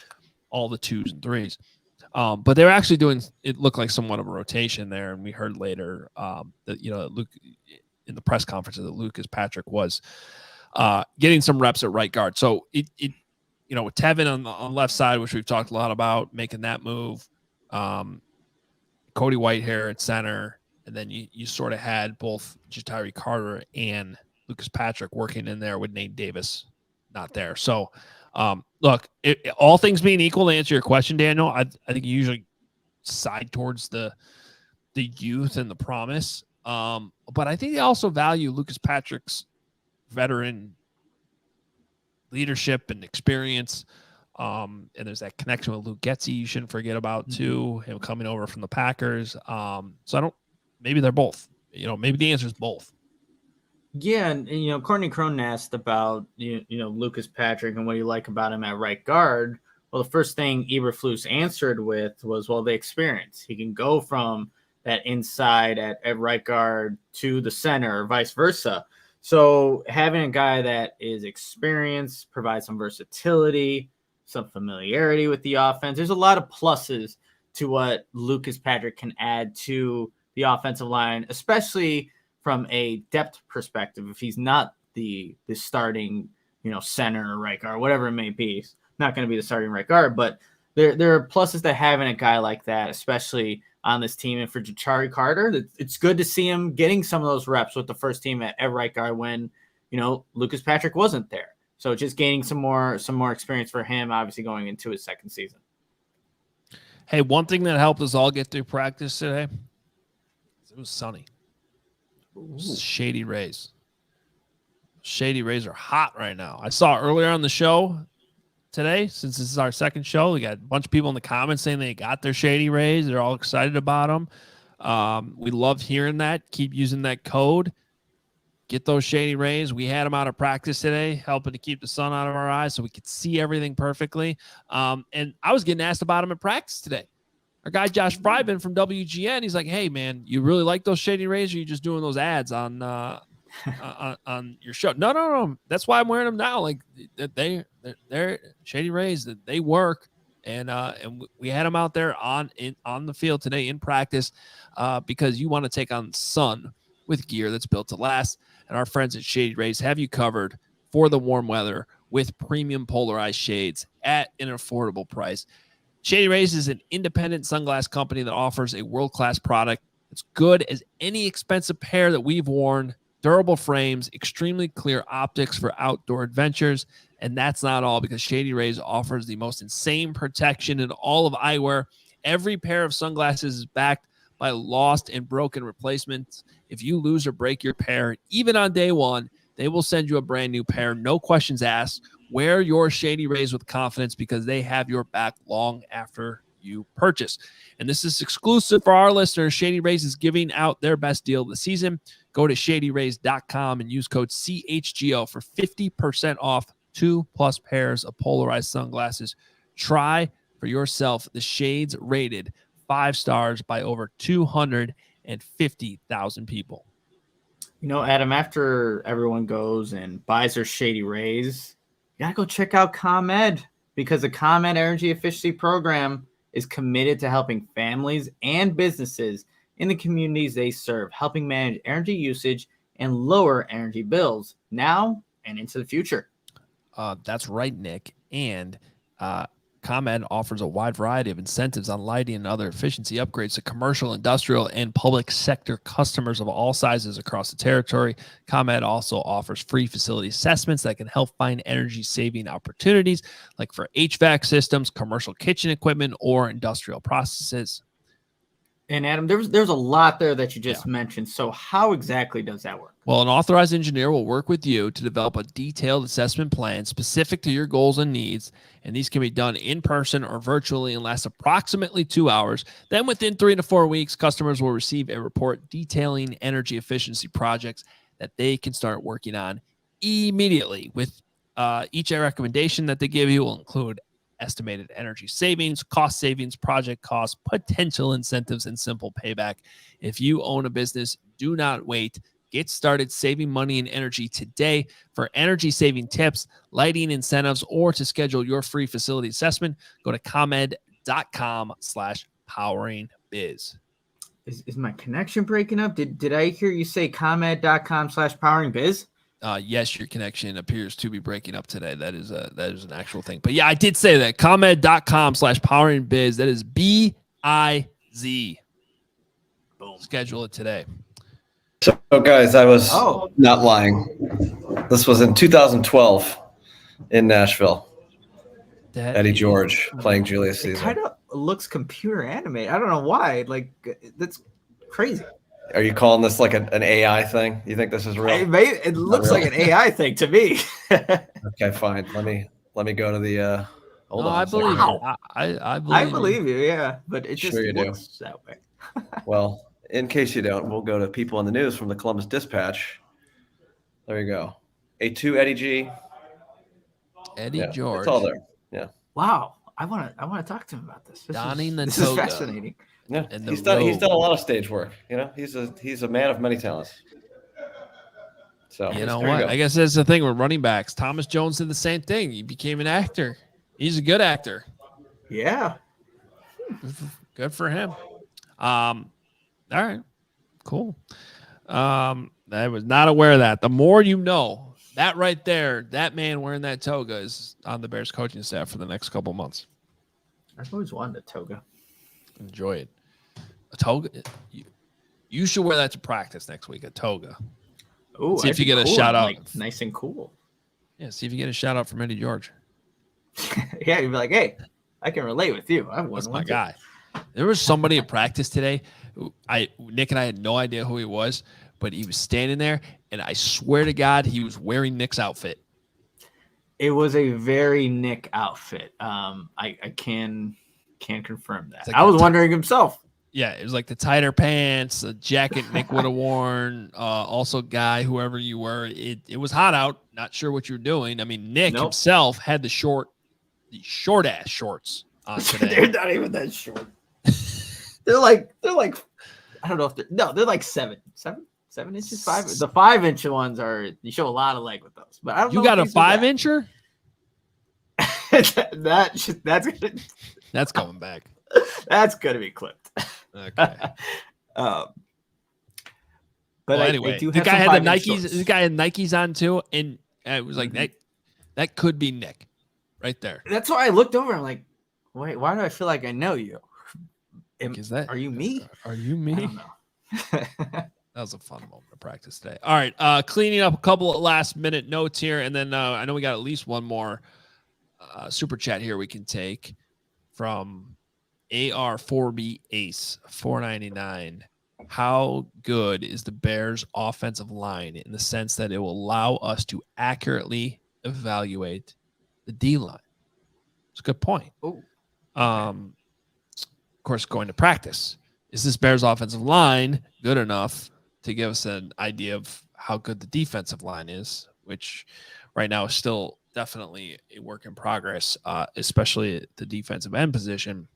all the 2s and 3s. But they were actually doing, it looked like somewhat of a rotation there. And we heard later that, Luke in the press conference that Lucas Patrick was getting some reps at right guard. So with Tevin on the left side, which we've talked a lot about, making that move, Cody Whitehair at center, and then you sort of had both Tyree Carter and Lucas Patrick working in there with Nate Davis not there. So, look, all things being equal, to answer your question, Daniel, I think you usually side towards the youth and the promise. But I think they also value Lucas Patrick's veteran leadership and experience. And there's that connection with Luke Getsy you shouldn't forget about too, him coming over from the Packers. So maybe they're both, maybe the answer is both. Yeah. And Courtney Cronin asked about, Lucas Patrick and what you like about him at right guard. Well, the first thing Eberflus answered with was, the experience. He can go from that inside at right guard to the center or vice versa. So having a guy that is experienced, provides some versatility, some familiarity with the offense. There's a lot of pluses to what Lucas Patrick can add to the offensive line, especially from a depth perspective. If he's not the starting, center or right guard, whatever it may be, he's not going to be the starting right guard. But there are pluses to having a guy like that, especially on this team. And for Tyree Carter, it's good to see him getting some of those reps with the first team at right guard when, Lucas Patrick wasn't there. So just gaining some more experience for him, obviously going into his second season. Hey, one thing that helped us all get through practice today, it was sunny. It was shady rays. Shady rays are hot right now. I saw earlier on the show today, since this is our second show, we got a bunch of people in the comments saying they got their shady rays. They're all excited about them. We love hearing that. Keep using that code. Get those shady rays. We had them out of practice today, helping to keep the sun out of our eyes so we could see everything perfectly. And I was getting asked about them in practice today. Our guy, Josh Fryman from WGN, he's like, hey, man, you really like those shady rays, or are you just doing those ads on your show? No. That's why I'm wearing them now. Like, they're shady rays, that they work. And we had them out there on the field today in practice because you want to take on the sun with gear that's built to last. And our friends at Shady Rays have you covered for the warm weather with premium polarized shades at an affordable price. Shady Rays is an independent sunglass company that offers a world-class product that's good as any expensive pair that we've worn. Durable frames, extremely clear optics for outdoor adventures. And that's not all, because Shady Rays offers the most insane protection in all of eyewear. Every pair of sunglasses is backed by lost and broken replacements. If you lose or break your pair, even on day one, they will send you a brand new pair. No questions asked. Wear your Shady Rays with confidence because they have your back long after you purchase. And this is exclusive for our listeners. Shady Rays is giving out their best deal of the season. Go to shadyrays.com and use code CHGO for 50% off 2+ pairs of polarized sunglasses. Try for yourself the shades rated 5 stars by over 250,000 people. Adam, after everyone goes and buys their Shady Rays, you got to go check out ComEd, because the ComEd Energy Efficiency Program is committed to helping families and businesses in the communities they serve, helping manage energy usage and lower energy bills now and into the future. That's right, Nick. And ComEd offers a wide variety of incentives on lighting and other efficiency upgrades to commercial, industrial, and public sector customers of all sizes across the territory. ComEd also offers free facility assessments that can help find energy-saving opportunities, like for HVAC systems, commercial kitchen equipment, or industrial processes. And Adam, there's a lot there that you just mentioned. So how exactly does that work? Well, an authorized engineer will work with you to develop a detailed assessment plan specific to your goals and needs, and these can be done in person or virtually and last approximately 2 hours. Then within 3 to 4 weeks, customers will receive a report detailing energy efficiency projects that they can start working on immediately. With each recommendation that they give you will include estimated energy savings, cost savings, project costs, potential incentives, and simple payback. If you own a business, do not wait. Get started saving money and energy today. For energy saving tips, lighting incentives, or to schedule your free facility assessment, go to ComEd.com/poweringbiz. Is my connection breaking up? Did I hear you say ComEd.com/poweringbiz? Yes, your connection appears to be breaking up today. That is an actual thing. But yeah, I did say that. ComEd.com/poweringbiz. That is BIZ. Boom. Schedule it today. So guys, I was not lying. This was in 2012 in Nashville. Eddie George playing Julius Caesar. It kind of looks computer animated. I don't know why. Like, that's crazy. Are you calling this like an AI thing? You think this is real? It looks like an AI thing to me. Okay, fine. Let me go to the. Hold on. I believe you. I believe you. Yeah, but it just looks that way. Well, in case you don't, we'll go to people in the news from the Columbus Dispatch. There you go. A2 Eddie G. Eddie George. It's all there. Yeah. Wow. I want to talk to him about this. This is fascinating. Yeah, he's done a lot of stage work. You know, he's a man of many talents. So you know what? I guess that's the thing with running backs. Thomas Jones did the same thing. He became an actor. He's a good actor. Yeah. Good for him. All right. Cool. I was not aware of that. The more you know, that right there, that man wearing that toga is on the Bears coaching staff for the next couple months. I've always wanted a toga. Enjoy it. A toga. You should wear that to practice next week. A toga. Oh, see if you get a shout out. Like, nice and cool. Yeah. See if you get a shout out from Eddie George. Yeah, you'd be like, hey, I can relate with you. That's my guy. There was somebody at practice today. Nick and I had no idea who he was, but he was standing there, and I swear to God, he was wearing Nick's outfit. It was a very Nick outfit. I can confirm that. Like I was wondering himself. Yeah, it was like the tighter pants, the jacket Nick would have worn. Also, guy, whoever you were, it was hot out. Not sure what you were doing. I mean, Nick himself had the short ass shorts on today. They're not even that short. they're like I don't know if they're like 7 inches. 5. The 5-inch ones are, you show a lot of leg with those. But I don't know. You got a 5-incher? That's coming back. That's gonna be clipped. Okay. But anyway, the guy had the Nikes. This guy had Nikes on too, and it was like that could be Nick, right there. That's why I looked over. I'm like, wait, why do I feel like I know you? Are you me? Are you me? I don't know. That was a fun moment of practice today. All right, cleaning up a couple of last-minute notes here, and then I know we got at least one more super chat here we can take from AR4B Ace 499. How good is the Bears' offensive line in the sense that it will allow us to accurately evaluate the D line? It's a good point. Of course, going to practice. Is this Bears offensive line good enough to give us an idea of how good the defensive line is, which right now is still definitely a work in progress, especially at the defensive end position.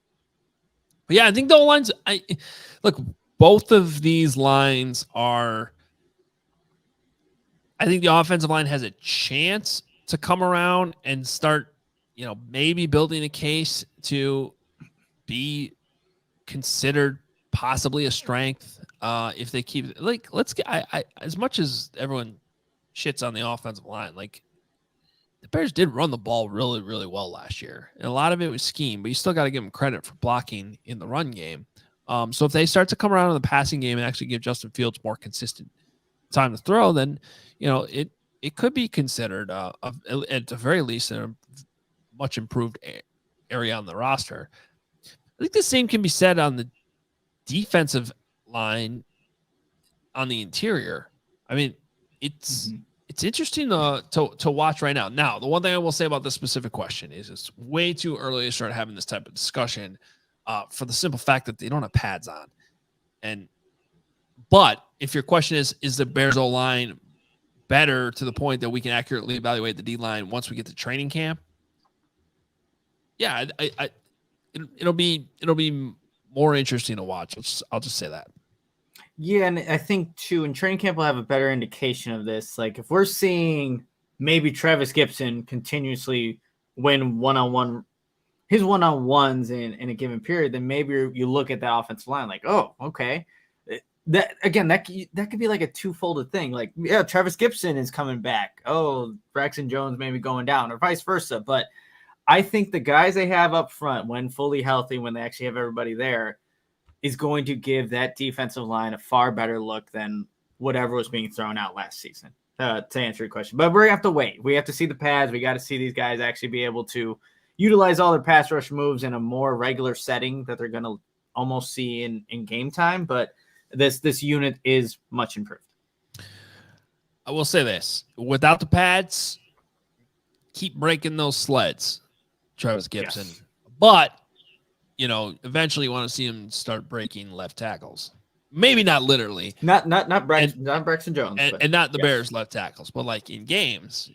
But yeah, I think the lines, both of these lines are, I think the offensive line has a chance to come around and start, maybe building a case to be considered possibly a strength if they keep as much as everyone shits on the offensive line, the Bears did run the ball really, really well last year. And a lot of it was scheme, but you still got to give them credit for blocking in the run game. So if they start to come around in the passing game and actually give Justin Fields more consistent time to throw, then, it could be considered at the very least a much improved area on the roster. I think the same can be said on the defensive line on the interior. I mean, it's interesting to watch right now. Now, the one thing I will say about this specific question is it's way too early to start having this type of discussion for the simple fact that they don't have pads on. But if your question is the Bears O-line better to the point that we can accurately evaluate the D-line once we get to training camp? Yeah, it'll be more interesting to watch. I'll just say that. Yeah, and I think too in training camp we'll have a better indication of this. Like if we're seeing maybe Travis Gibson continuously win his one-on-ones in a given period, then maybe you look at the offensive line like, oh, okay. That again, that could be like a two-folded thing. Like, yeah, Travis Gibson is coming back. Oh, Braxton Jones maybe going down, or vice versa. But I think the guys they have up front, when fully healthy, when they actually have everybody there, is going to give that defensive line a far better look than whatever was being thrown out last season. To answer your question, but we're gonna have to wait. We have to see the pads. We got to see these guys actually be able to utilize all their pass rush moves in a more regular setting that they're going to almost see in game time. But this unit is much improved. I will say this: without the pads, keep breaking those sleds, Travis Gibson. Yes. But eventually you want to see him start breaking left tackles. Maybe not literally, not Braxton Jones, and not the Bears left tackles, but like in games,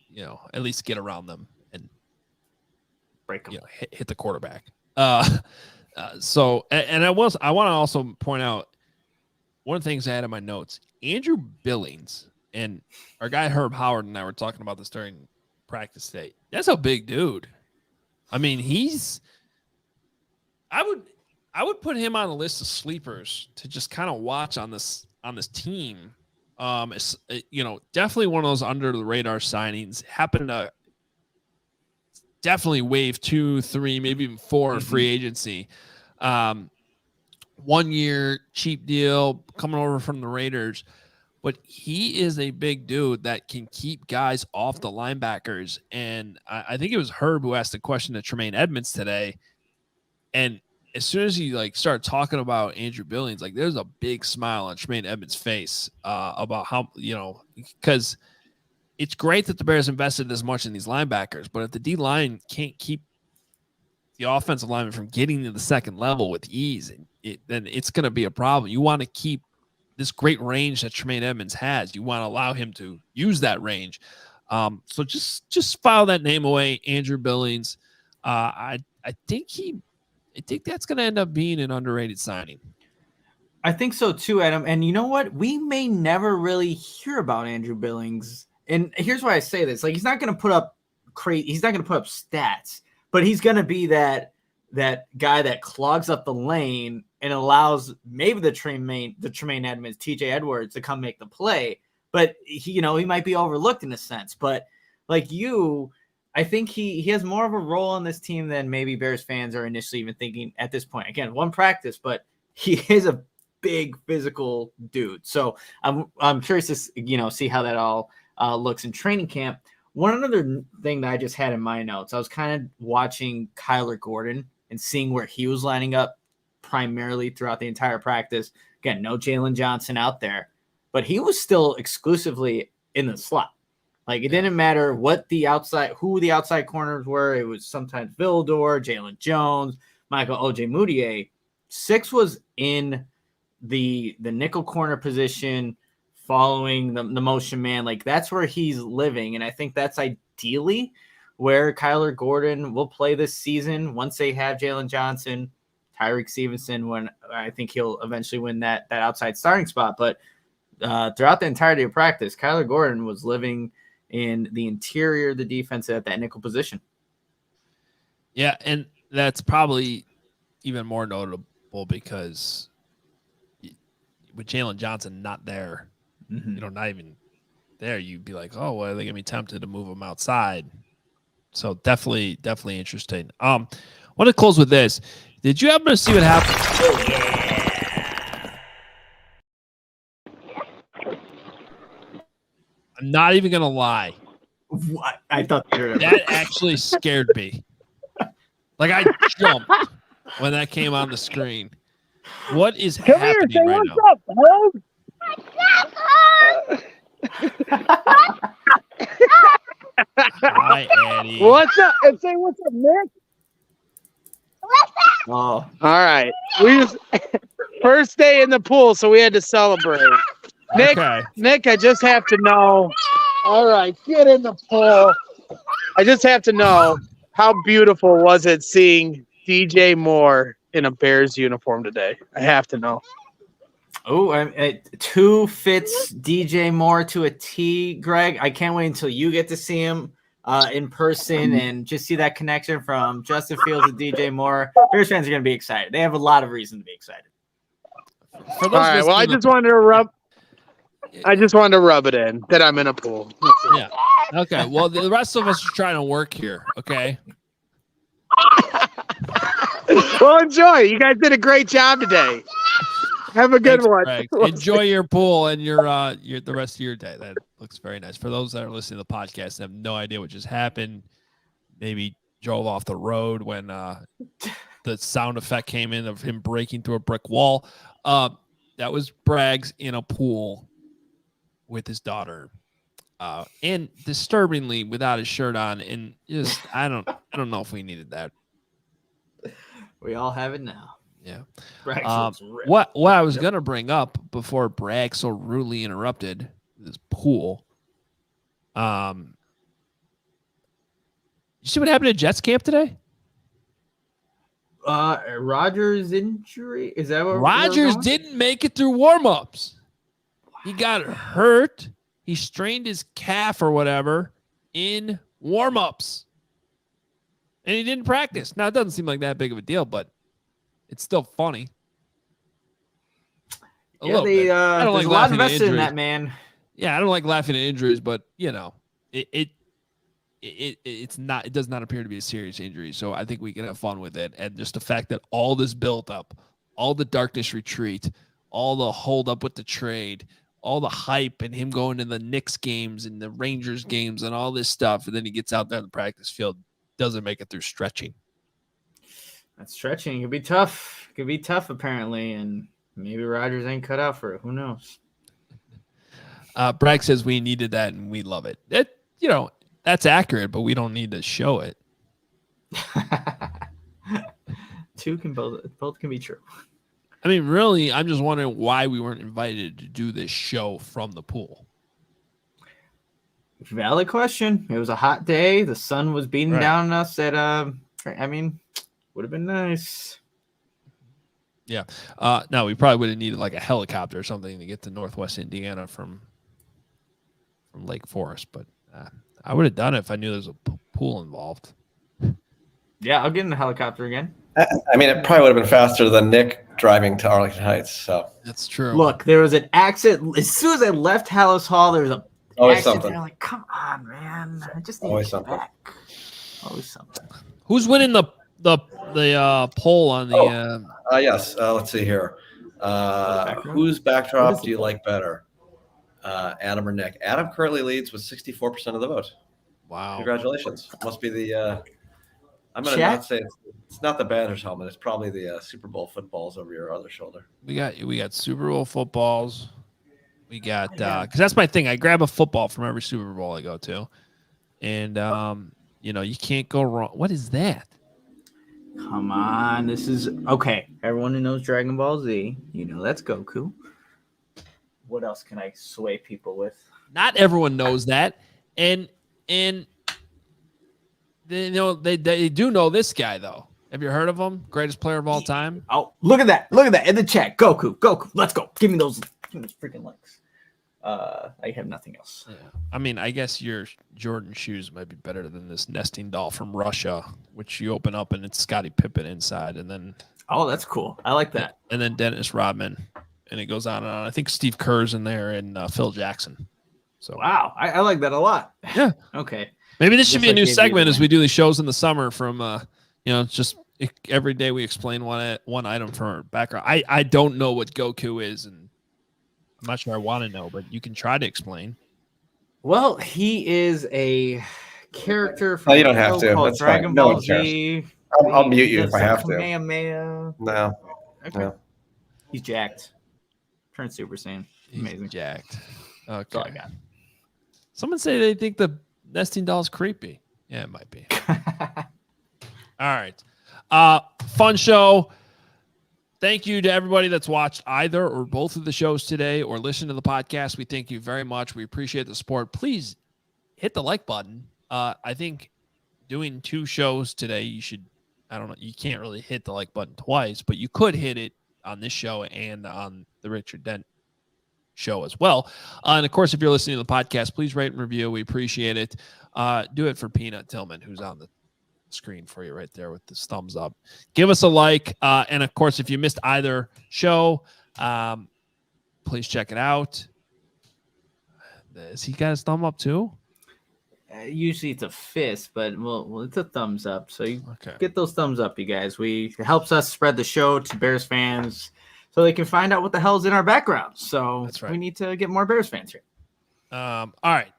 at least get around them and break them, hit the quarterback. So I want to also point out one of the things I had in my notes. Andrew Billings and our guy Herb Howard and I were talking about this during practice today. That's a big dude. I mean, I would put him on a list of sleepers to just kind of watch on this team. Definitely one of those under the radar signings. Happened to definitely wave 2, 3, maybe even 4 free agency. 1 year cheap deal coming over from the Raiders, but he is a big dude that can keep guys off the linebackers. And I think it was Herb who asked the question to Tremaine Edmonds today, and as soon as he started talking about Andrew Billings, there's a big smile on Tremaine Edmonds' face about how, because it's great that the Bears invested as much in these linebackers, but if the D line can't keep the offensive lineman from getting to the second level with ease, then it's going to be a problem. You want to keep this great range that Tremaine Edmonds has. You want to allow him to use that range. So just file that name away, Andrew Billings. I think that's going to end up being an underrated signing. I think so too, Adam. And you know what? We may never really hear about Andrew Billings. And here's why I say this: he's not going to put up he's not going to put up stats, but he's going to be that guy that clogs up the lane and allows maybe the Tremaine Edmonds, TJ Edwards to come make the play. But he might be overlooked in a sense. But I think he has more of a role on this team than maybe Bears fans are initially even thinking at this point. Again, one practice, but he is a big physical dude. So I'm curious to see how that all looks in training camp. One other thing that I just had in my notes, I was kind of watching Kyler Gordon and seeing where he was lining up primarily throughout the entire practice. Again, no Jalen Johnson out there, but he was still exclusively in the slot. It didn't matter who the outside corners were. It was sometimes Vildor, Jalen Jones, Michael Ojemudia. 6 was in the nickel corner position, following the motion man. That's where he's living. And I think that's ideally where Kyler Gordon will play this season once they have Jalen Johnson, Tyreek Stevenson, when I think he'll eventually win that outside starting spot. But throughout the entirety of practice, Kyler Gordon was living in the interior of the defense at that nickel position. Yeah, and that's probably even more notable because with Jalen Johnson not there, not even there, you'd be like, oh, well, are they going to be tempted to move him outside? So definitely interesting. I want to close with this. Did you happen to see what happened? Oh, yeah. I'm not even going to lie. What? I thought that actually scared me. I jumped when that came on the screen. What is Come here, happening say right what's now? up, Hoge. Hi, Eddie. What's up? And say what's up, Nick. Oh, All right. We just first day in the pool, so we had to celebrate. Okay. Nick, I just have to know. All right, get in the pool. I just have to know, how beautiful was it seeing DJ Moore in a Bears uniform today? I have to know. Oh, two fits DJ Moore to a T, Greg. I can't wait until you get to see him in person and just see that connection from Justin Fields to DJ Moore. Bears fans are going to be excited. They have a lot of reason to be excited. For those All right. Well, I just wanted to rub it in that I'm in a pool. Yeah. Okay. Well, the rest of us are trying to work here. Okay. Well, enjoy. You guys did a great job today. Have a good one. Greg. Enjoy your pool and your the rest of your day. That looks very nice. For those that are listening to the podcast and have no idea what just happened, maybe drove off the road when the sound effect came in of him breaking through a brick wall. That was Braggs in a pool with his daughter, and disturbingly without his shirt on. And just I don't know if we needed that. We all have it now. Yeah. What I was gonna bring up before Bragg so rudely interrupted this pool. You see what happened at Jets camp today? Rodgers' injury? Is that what Rodgers didn't make it through warmups. He got hurt. He strained his calf or whatever in warmups. And he didn't practice. Now, it doesn't seem like that big of a deal, but it's still funny. I don't like a lot laughing at invested in injuries. that man. Yeah, I don't like laughing at injuries, but you know, it's not. It does not appear to be a serious injury, so I think we can have fun with it. And just the fact that all this built up, all the darkness retreat, all the hold up with the trade, all the hype, and him going to the Knicks games and the Rangers games and all this stuff, and then he gets out there in the practice field, doesn't make it through stretching. That stretching could be tough. Could be tough, apparently, and maybe Rodgers ain't cut out for it. Who knows? Bragg says we needed that and we love it. That's accurate, but we don't need to show it. Both can be true. I mean, really, I'm just wondering why we weren't invited to do this show from the pool. Valid question. It was a hot day. The sun was beating down on us at would have been nice. Yeah. No, we probably would have needed like a helicopter or something to get to Northwest Indiana from Lake Forest, but I would have done it if I knew there was a pool involved. Yeah, I'll get in the helicopter again. I mean, it probably would have been faster than Nick driving to Arlington Heights. So that's true. Look, there was an accident as soon as I left Hallis Hall. There was a always accident. something. I'm like, come on, man! I just need Always to get something. back. Always something. Who's winning the poll on the? Yes. Let's see here. Whose backdrop do you like better, Adam or Nick? Adam currently leads with 64% of the vote. Wow! Congratulations. Must be the. I'm gonna not say it's not the Badgers helmet. It's probably the Super Bowl footballs over your other shoulder. We got Super Bowl footballs. We got because that's my thing. I grab a football from every Super Bowl I go to, and you can't go wrong. What is that? Come on, this is okay. Everyone who knows Dragon Ball Z, that's Goku. What else can I sway people with? Not everyone knows that, and they do know this guy though. Have you heard of him? Greatest player of all time. Oh, look at that! Look at that in the chat. Goku, let's go. Give me those freaking likes. I have nothing else. Yeah. I mean, I guess your Jordan shoes might be better than this nesting doll from Russia, which you open up and it's Scottie Pippen inside, and then that's cool. I like that. And then Dennis Rodman, and it goes on and on. I think Steve Kerr's in there and Phil Jackson. So wow, I like that a lot. Yeah. Okay. Maybe this should be a new segment as we do these shows in the summer. From just every day we explain one item from our background. I don't know what Goku is, and I'm not sure I want to know, but you can try to explain. Well, he is a character from you don't have to. That's Dragon fine. No Ball one Z. I'll mute you if I have to. Kamehameha. No. Okay. No. He's jacked. Turned Super Saiyan. Amazing. He's jacked. That's all I Okay. got. Someone say they think the nesting doll's creepy. Yeah, it might be. All right. Fun show. Thank you to everybody that's watched either or both of the shows today or listened to the podcast. We thank you very much. We appreciate the support. Please hit the like button. I think doing 2 shows today, I don't know, you can't really hit the like button twice, but you could hit it on this show and on the Richard Dent show as well. And of course, if you're listening to the podcast, please rate and review. We appreciate it. Do it for Peanut Tillman, who's on the screen for you right there with this thumbs up. Give us a like. And of course, if you missed either show, please check it out. Has he got his thumb up too? Usually it's a fist, but well, it's a thumbs up. So you Okay. get those thumbs up, you guys. It helps us spread the show to Bears fans so they can find out what the hell's in our background. So That's right. we need to get more Bears fans here. All right.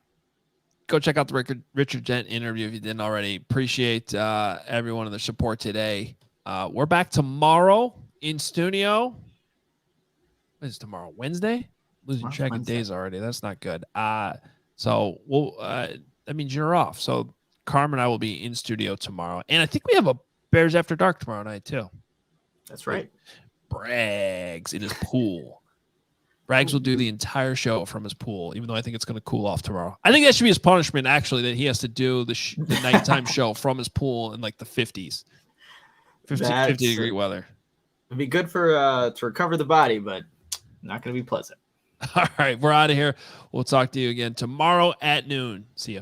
Go check out the Richard Dent interview if you didn't already. Appreciate everyone and their support today. We're back tomorrow in studio. What is tomorrow? Wednesday? Losing Tomorrow's track of Wednesday. days already. That's not good. So that means you're off. So Carmen and I will be in studio tomorrow. And I think we have a Bears After Dark tomorrow night too. That's right. Braggs in his pool. Braggs will do the entire show from his pool, even though I think it's going to cool off tomorrow. I think that should be his punishment, actually, that he has to do the nighttime show from his pool in like the 50s. 50-degree weather. It'd be good for to recover the body, but not going to be pleasant. All right, we're out of here. We'll talk to you again tomorrow at noon. See ya.